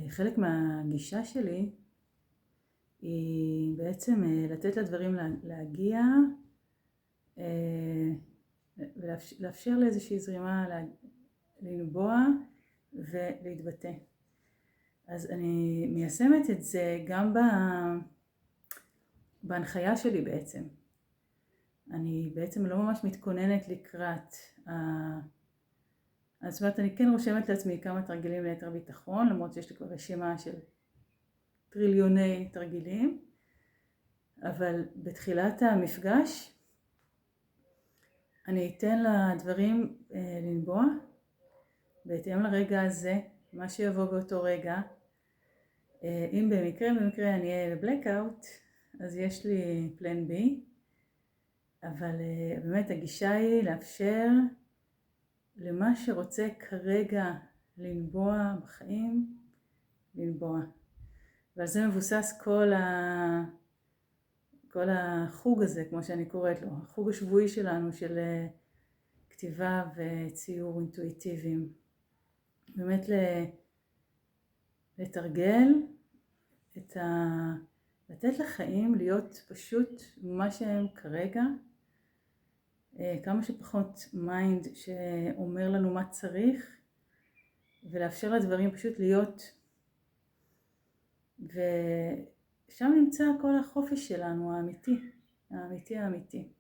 חלק מהגישה שלי היא בעצם לתת לדברים להגיע ולאפשר לאיזושהי זרימה לנבוע ולהתבטא. אז אני מיישמת את זה גם בהנחיה שלי בעצם. אני בעצם לא ממש מתכוננת לקראת. זאת אומרת, אני כן רושמת לעצמי כמה תרגילים ליתר ביטחון, למרות שיש לי כבר רשימה של טריליוני תרגילים, אבל בתחילת המפגש אני אתן לדברים לנבוע, בהתאם לרגע הזה, מה שיבוא באותו רגע. אם במקרה אני אהיה בבלקאוט, אז יש לי פלן בי, אבל באמת הגישה היא לאפשר למה שרוצה כרגע לנבוע בחיים, לנבוע. ועל זה מבוסס כל החוג הזה, כמו שאני קוראת לו, החוג השבועי שלנו של כתיבה וציור אינטואיטיביים. באמת לתרגל לתת לחיים להיות פשוט מה שהם כרגע, כמה שפחות מיינד שאומר לנו מה צריך, ולאפשר לדברים פשוט להיות, ושם נמצא כל החופש שלנו האמיתי.